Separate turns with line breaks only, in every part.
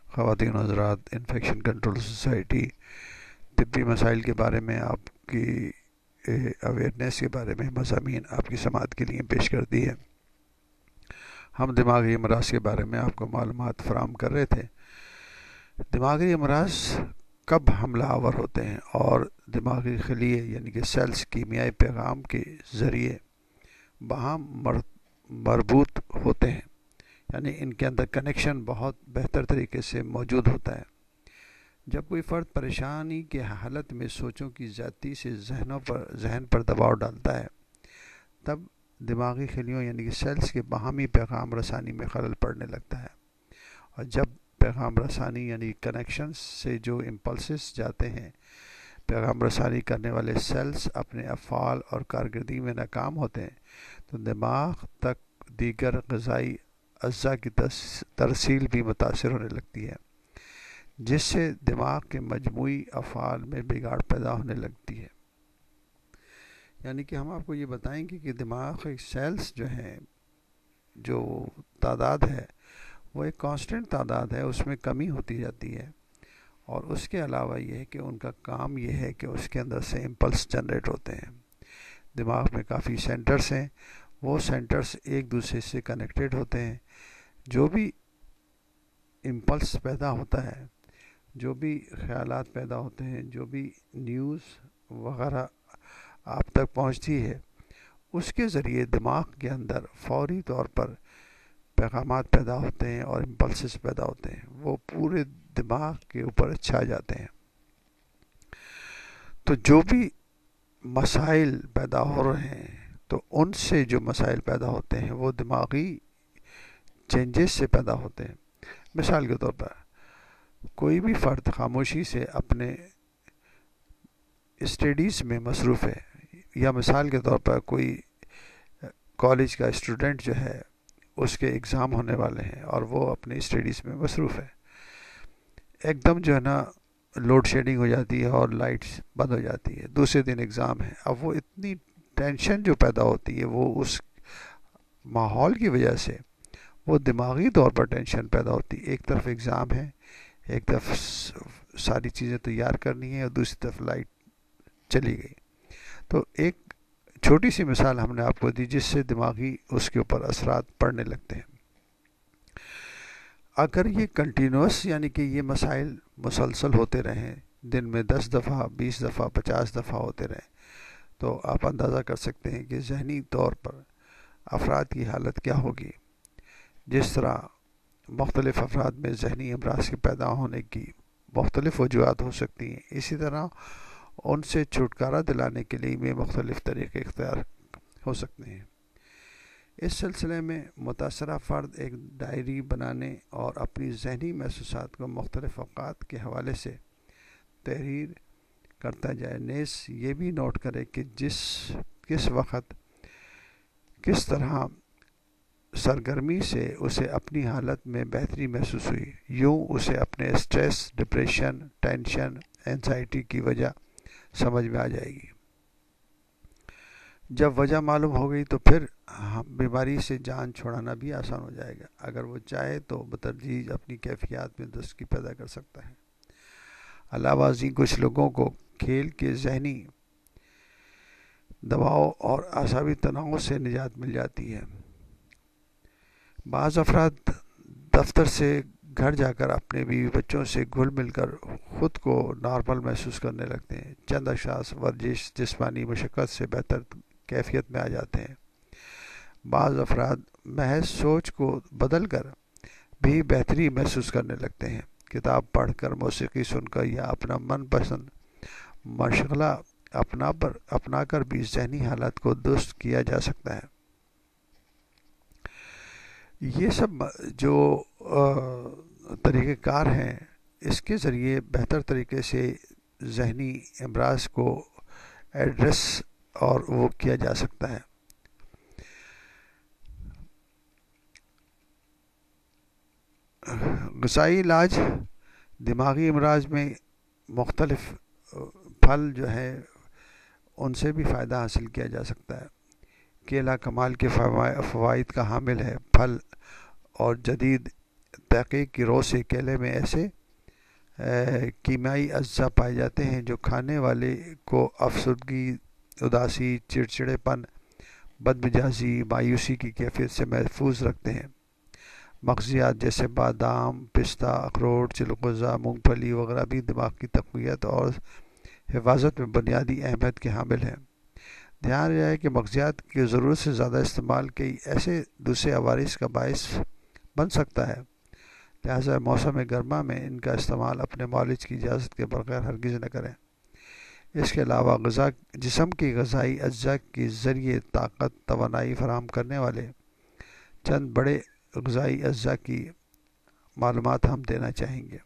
خواتین و حضرات، انفیکشن کنٹرول سوسائٹی طبی مسائل کے بارے میں آپ کی اویئرنیس کے بارے میں مضامین آپ کی سماعت کے لیے پیش کر دی ہے۔ ہم دماغی امراض کے بارے میں آپ کو معلومات فراہم کر رہے تھے۔ دماغی امراض کب حملہ آور ہوتے ہیں اور دماغی خلیے یعنی کہ سیلز کیمیائی پیغام کے ذریعے باہم مربوط ہوتے ہیں، یعنی ان کے اندر کنیکشن بہت بہتر طریقے سے موجود ہوتا ہے۔ جب کوئی فرد پریشانی کے حالت میں سوچوں کی زیادتی سے ذہن پر دباؤ ڈالتا ہے، تب دماغی خلیوں یعنی کہ سیلز کے باہمی پیغام رسانی میں خلل پڑنے لگتا ہے، اور جب پیغام رسانی یعنی کنیکشن سے جو امپلسز جاتے ہیں، پیغام رسانی کرنے والے سیلز اپنے افعال اور کارکردگی میں ناکام ہوتے ہیں، تو دماغ تک دیگر غذائی اجزاء کی ترسیل بھی متاثر ہونے لگتی ہے، جس سے دماغ کے مجموعی افعال میں بگاڑ پیدا ہونے لگتی ہے۔ یعنی کہ ہم آپ کو یہ بتائیں گے کہ دماغ کے سیلز جو ہیں، جو تعداد ہے وہ ایک کانسٹنٹ تعداد ہے، اس میں کمی ہوتی جاتی ہے، اور اس کے علاوہ یہ ہے کہ ان کا کام یہ ہے کہ اس کے اندر سے امپلس جنریٹ ہوتے ہیں۔ دماغ میں کافی سینٹرز ہیں، وہ سینٹرز ایک دوسرے سے کنیکٹڈ ہوتے ہیں۔ جو بھی امپلس پیدا ہوتا ہے، جو بھی خیالات پیدا ہوتے ہیں، جو بھی نیوز وغیرہ آپ تک پہنچتی ہے، اس کے ذریعے دماغ کے اندر فوری طور پر پیغامات پیدا ہوتے ہیں اور امپلسز پیدا ہوتے ہیں، وہ پورے دماغ کے اوپر چھا جاتے ہیں۔ تو جو بھی مسائل پیدا ہو رہے ہیں، تو ان سے جو مسائل پیدا ہوتے ہیں وہ دماغی چینجز سے پیدا ہوتے ہیں۔ مثال کے طور پر کوئی بھی فرد خاموشی سے اپنے اسٹڈیز میں مصروف ہے، یا مثال کے طور پر کوئی کالج کا اسٹوڈنٹ جو ہے، اس کے اگزام ہونے والے ہیں اور وہ اپنے اسٹڈیز میں مصروف ہے، ایک دم جو ہے نا لوڈ شیڈنگ ہو جاتی ہے اور لائٹس بند ہو جاتی ہے، دوسرے دن اگزام ہے۔ اب وہ اتنی ٹینشن جو پیدا ہوتی ہے، وہ اس ماحول کی وجہ سے وہ دماغی طور پر ٹینشن پیدا ہوتی ہے۔ ایک طرف اگزام ہے، ایک طرف ساری چیزیں تیار کرنی ہے، اور دوسری طرف لائٹ چلی گئی۔ تو ایک چھوٹی سی مثال ہم نے آپ کو دی، جس سے دماغی اس کے اوپر اثرات پڑنے لگتے ہیں۔ اگر یہ کنٹینوس یعنی کہ یہ مسائل مسلسل ہوتے رہیں، دن میں 10 دفعہ 20 دفعہ 50 دفعہ ہوتے رہیں، تو آپ اندازہ کر سکتے ہیں کہ ذہنی طور پر افراد کی حالت کیا ہوگی۔ جس طرح مختلف افراد میں ذہنی امراض کے پیدا ہونے کی مختلف وجوہات ہو سکتی ہیں، اسی طرح ان سے چھٹکارا دلانے کے لیے بھی مختلف طریقے اختیار ہو سکتے ہیں۔ اس سلسلے میں متاثرہ فرد ایک ڈائری بنانے اور اپنی ذہنی محسوسات کو مختلف اوقات کے حوالے سے تحریر کرتا جائے، نیز یہ بھی نوٹ کرے کہ کس وقت کس طرح سرگرمی سے اسے اپنی حالت میں بہتری محسوس ہوئی، یوں اسے اپنے اسٹریس، ڈپریشن، ٹینشن، اینزائٹی کی وجہ سمجھ میں آ جائے گی۔ جب وجہ معلوم ہو گئی تو پھر بیماری سے جان چھڑانا بھی آسان ہو جائے گا۔ اگر وہ چاہے تو بتدریج اپنی کیفیات میں درستگی پیدا کر سکتا ہے۔ علاوہ ازیں کچھ لوگوں کو کھیل کے ذہنی دباؤ اور اعصابی تناؤ سے نجات مل جاتی ہے۔ بعض افراد دفتر سے گھر جا کر اپنے بیوی بچوں سے گھل مل کر خود کو نارمل محسوس کرنے لگتے ہیں۔ چند اشخاص ورزش، جسمانی مشقت سے بہتر کیفیت میں آ جاتے ہیں۔ بعض افراد محض سوچ کو بدل کر بھی بہتری محسوس کرنے لگتے ہیں۔ کتاب پڑھ کر، موسیقی سن کر، یا اپنا من پسند مشغلہ اپنا کر بھی ذہنی حالت کو درست کیا جا سکتا ہے۔ یہ سب جو طریقہ کار ہیں، اس کے ذریعے بہتر طریقے سے ذہنی امراض کو ایڈریس اور وہ کیا جا سکتا ہے۔ غذائی علاج دماغی امراض میں مختلف پھل جو ہے ان سے بھی فائدہ حاصل کیا جا سکتا ہے۔ کیلا کمال کے فوائد کا حامل ہے۔ پھل اور جدید تحقیق کی رو سے کیلے میں ایسے کیمیائی اجزاء پائے جاتے ہیں جو کھانے والے کو افسردگی، اداسی، چڑچڑے پن، بدمزاجی، مایوسی کی کیفیت سے محفوظ رکھتے ہیں۔ مغزیات جیسے بادام، پستہ، اخروٹ، چلغوزہ، مونگ پھلی وغیرہ بھی دماغ کی تقویت اور حفاظت میں بنیادی اہمیت کے حامل ہیں۔ دھیان رہے ہے کہ مغزیات کی ضرورت سے زیادہ استعمال کئی ایسے دوسرے عوارض کا باعث بن سکتا ہے، لہذا موسم گرما میں ان کا استعمال اپنے معالج کی اجازت کے بغیر ہرگز نہ کریں۔ اس کے علاوہ جسم کی غذائی اجزاء کے ذریعے طاقت، توانائی فراہم کرنے والے چند بڑے غذائی اجزاء کی معلومات ہم دینا چاہیں گے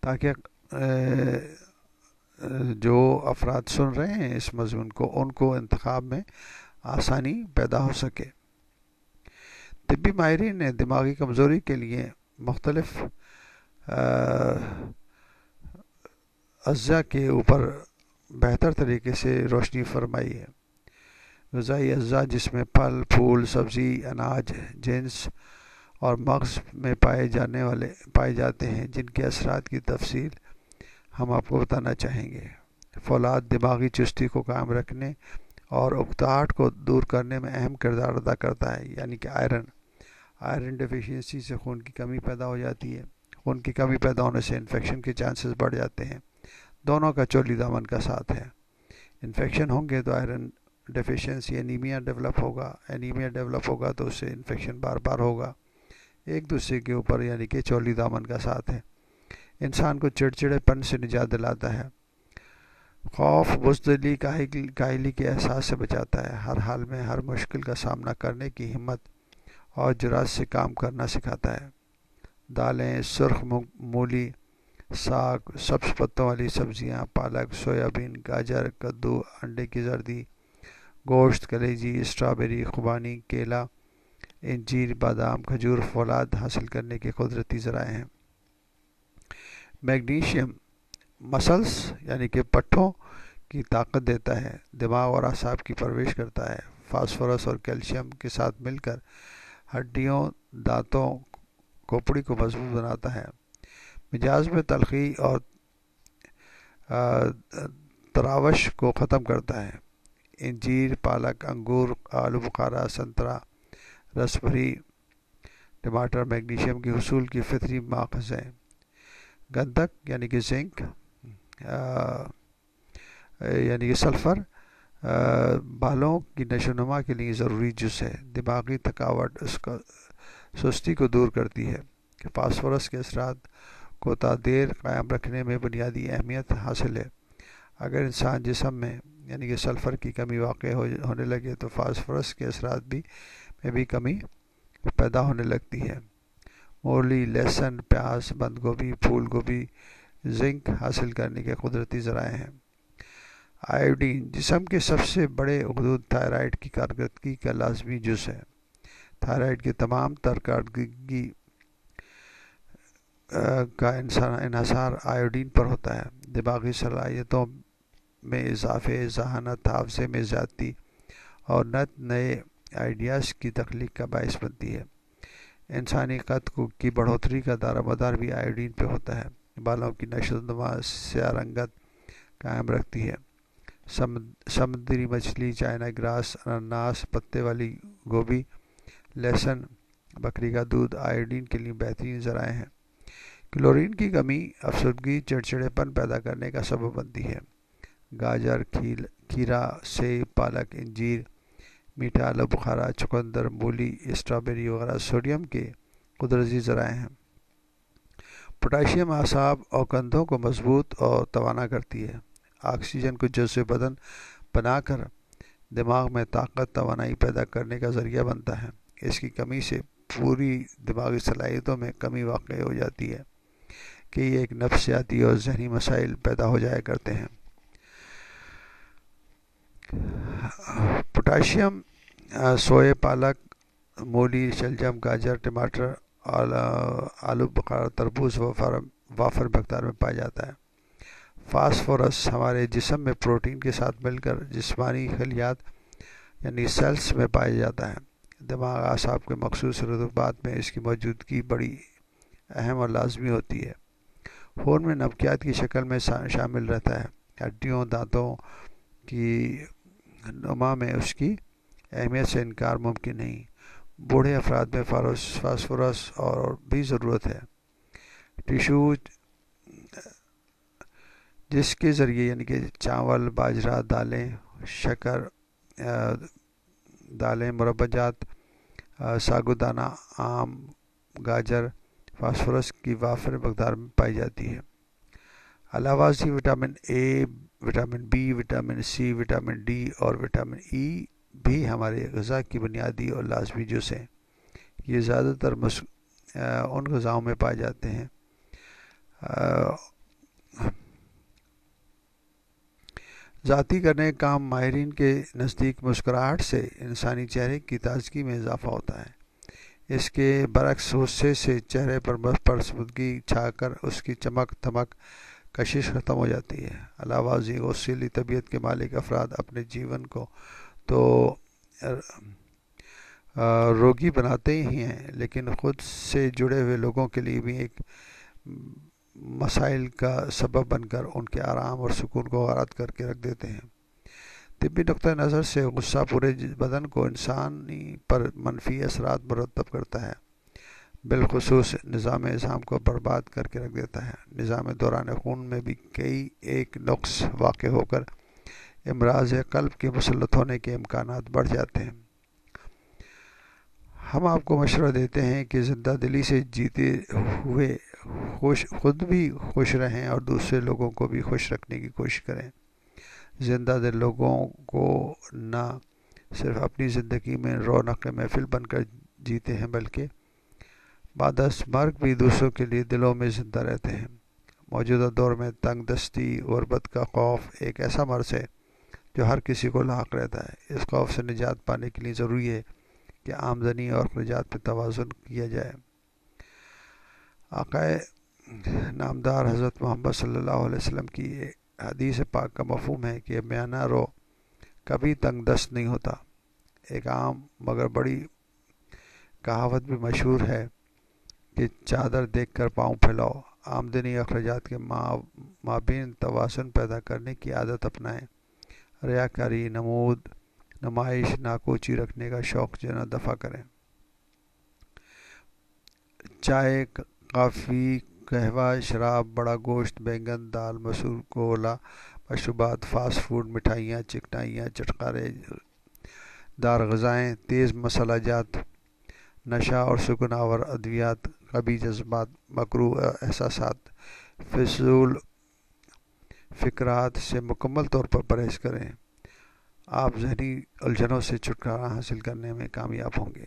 تاکہ جو افراد سن رہے ہیں اس مضمون کو، ان کو انتخاب میں آسانی پیدا ہو سکے۔ طبی ماہرین نے دماغی کمزوری کے لیے مختلف اجزاء کے اوپر بہتر طریقے سے روشنی فرمائی ہے۔ غذائی اجزاء جس میں پھل، پھول، سبزی، اناج، جنس اور مغز میں پائے جاتے ہیں، جن کے اثرات کی تفصیل ہم آپ کو بتانا چاہیں گے۔ فولاد دماغی چستی کو قائم رکھنے اور اکتاہٹ کو دور کرنے میں اہم کردار ادا کرتا ہے، یعنی کہ آئرن ڈیفیشینسی سے خون کی کمی پیدا ہو جاتی ہے۔ خون کی کمی پیدا ہونے سے انفیکشن کے چانسز بڑھ جاتے ہیں۔ دونوں کا چولی دامن کا ساتھ ہے۔ انفیکشن ہوں گے تو آئرن ڈیفیشینسی انیمیا ڈیولپ ہوگا تو اس سے انفیکشن بار بار ہوگا۔ ایک دوسرے کے اوپر یعنی کہ چولی دامن کا ساتھ ہے۔ انسان کو چڑچڑے پن سے نجات دلاتا ہے، خوف، بزدلی، کاہلی کے احساس سے بچاتا ہے، ہر حال میں ہر مشکل کا سامنا کرنے کی ہمت اور جرأت سے کام کرنا سکھاتا ہے۔ دالیں، سرخ مولی، ساگ، سبز پتوں والی سبزیاں، پالک، سویابین، گاجر، کدو، انڈے کی زردی، گوشت، کلیجی، اسٹرابیری، خوبانی، کیلا، انجیر، بادام، کھجور فولاد حاصل کرنے کے قدرتی ذرائع ہیں۔ میگنیشیم مسلز یعنی کہ پٹھوں کی طاقت دیتا ہے، دماغ اور اعصاب کی پرورش کرتا ہے۔ فاسفورس اور کیلشیم کے ساتھ مل کر ہڈیوں، دانتوں، کھوپڑی کو مضبوط بناتا ہے۔ مزاج میں تلخی اور تراوش کو ختم کرتا ہے۔ انجیر، پالک، انگور، آلو بخارا، سنترا، رس بھری، ٹماٹر میگنیشیم کے حصول کی فطری ماخذ ہیں۔ گندھک یعنی کہ زنک یعنی کہ سلفر بالوں کی نشو و نما کے لیے ضروری جز ہے، دماغی تھکاوٹ سستی کو دور کرتی ہے۔ فاسفورس کے اثرات کو دیر قائم رکھنے میں بنیادی اہمیت حاصل ہے۔ اگر انسان جسم میں یعنی کہ سلفر کی کمی واقع ہونے لگے تو فاسفورس کے اثرات میں بھی کمی پیدا ہونے لگتی ہے۔ مولی، لہسن، پیاز، بند گوبھی، پھول گوبھی زنک حاصل کرنے کے قدرتی ذرائع ہیں۔ آیوڈین جسم کے سب سے بڑے غدود تھائرائیڈ کی کارکردگی کا لازمی جز ہے۔ تھائرائیڈ کی تمام تر کارکردگی کا انحصار آیوڈین پر ہوتا ہے۔ دماغی صلاحیتوں میں اضافے، ذہانت، حافظے میں زیادتی اور نئے آئیڈیاز کی تخلیق کا باعث بنتی ہے۔ انسانی قد کی بڑھوتری کا دار و مدار بھی آیوڈین پہ ہوتا ہے۔ بالوں کی نشو و نما سیاہ رنگت قائم رکھتی ہے۔ سمندری مچھلی، چائنا گراس، انناس، پتے والی گوبھی، لہسن، بکری کا دودھ آیوڈین کے لیے بہترین ذرائع ہیں۔ کلورین کی کمی افسردگی، چڑچڑے پن پیدا کرنے کا سبب بنتی ہے۔ گاجر، کھیرا، سیب، پالک، انجیر، میٹھا آلو بخارا، چقندر، مولی، اسٹرابیری وغیرہ سوڈیم کے قدرتی ذرائع ہیں۔ پوٹاشیم اعصاب اور کندھوں کو مضبوط اور توانا کرتی ہے۔ آکسیجن کو جزو بدن بنا کر دماغ میں طاقت، توانائی پیدا کرنے کا ذریعہ بنتا ہے۔ اس کی کمی سے پوری دماغی صلاحیتوں میں کمی واقع ہو جاتی ہے کہ یہ ایک نفسیاتی اور ذہنی مسائل پیدا ہو جایا کرتے ہیں۔ پوٹاشیم سوئے، پالک، مولی، شلجم، گاجر، ٹماٹر، آلو بخارا، تربوز وافر مقدار میں پایا جاتا ہے۔ فاسفورس ہمارے جسم میں پروٹین کے ساتھ مل کر جسمانی خلیات یعنی سیلز میں پایا جاتا ہے۔ دماغ اعصاب کے مخصوص رطوبات میں اس کی موجودگی بڑی اہم اور لازمی ہوتی ہے۔ خون میں نبکیات کی شکل میں شامل رہتا ہے۔ ہڈیوں دانتوں کی نما میں اس کی اہمیت سے انکار ممکن نہیں۔ بوڑھے افراد میں فاسفورس اور بھی ضرورت ہے۔ ٹیشو جس کے ذریعے یعنی کہ چاول، باجرہ، دالیں، شکر، دالیں، مربع جات، ساگودانہ، آم، گاجر فاسفورس کی وافر مقدار میں پائی جاتی ہے۔ علاوہ ازیں vitamin A, vitamin B, vitamin C, vitamin D اور وٹامن ای بھی ہمارے غذا کی بنیادی اور لازمی جز ہیں۔ یہ زیادہ تر ان غذاؤں میں پائے جاتے ہیں۔ ذاتی کرنے کام ماہرین کے نزدیک مسکراہٹ سے انسانی چہرے کی تازگی میں اضافہ ہوتا ہے۔ اس کے برعکس غصے سے چہرے پر پرسمودگی چھا کر اس کی چمک دمک کشش ختم ہو جاتی ہے۔ علاوہ ازیں غصیلی طبیعت کے مالک افراد اپنے جیون کو تو روگی بناتے ہی ہیں، لیکن خود سے جڑے ہوئے لوگوں کے لیے بھی ایک مسائل کا سبب بن کر ان کے آرام اور سکون کو غارت کر کے رکھ دیتے ہیں۔ طبی نقطہ نظر سے غصہ پورے بدن کو انسانی پر منفی اثرات مرتب کرتا ہے، بالخصوص نظام اعصاب کو برباد کر کے رکھ دیتا ہے۔ نظام دوران خون میں بھی کئی ایک نقص واقع ہو کر امراض قلب کے مسلط ہونے کے امکانات بڑھ جاتے ہیں۔ ہم آپ کو مشورہ دیتے ہیں کہ زندہ دلی سے جیتے ہوئے خود بھی خوش رہیں اور دوسرے لوگوں کو بھی خوش رکھنے کی کوشش کریں۔ زندہ دل لوگوں کو نہ صرف اپنی زندگی میں رونق محفل بن کر جیتے ہیں بلکہ بعد از مرگ بھی دوسروں کے لیے دلوں میں زندہ رہتے ہیں۔ موجودہ دور میں تنگ دستی، غربت کا خوف ایک ایسا مرض ہے جو ہر کسی کو لاحق رہتا ہے۔ اس خوف سے نجات پانے کے لیے ضروری ہے کہ آمدنی اور اخراجات میں توازن کیا جائے۔ آقائے نامدار حضرت محمد صلی اللہ علیہ وسلم کی حدیث پاک کا مفہوم ہے کہ میانہ رو کبھی تنگ دست نہیں ہوتا۔ ایک عام مگر بڑی کہاوت بھی مشہور ہے کہ چادر دیکھ کر پاؤں پھیلاؤ۔ آمدنی اخراجات کے مابین توازن پیدا کرنے کی عادت اپنائیں۔ ریاکاری، نمائش، ناکوچی رکھنے کا شوق جنا دفع کریں۔ چائے، کافی، قہوہ، شراب، بڑا گوشت، بینگن، دال، مسور، گولا، مشروبات، فاسٹ فوڈ، مٹھائیاں، چکنائیاں، چٹخارے دار غذائیں، تیز مسالہ جات، نشہ اور سکون آور ادویات، قبیح جذبات، مکروہ احساسات، فضول فکرات سے مکمل طور پر پرہیز کریں۔ آپ ذہنی الجھنوں سے چھٹکارا حاصل کرنے میں کامیاب ہوں گے۔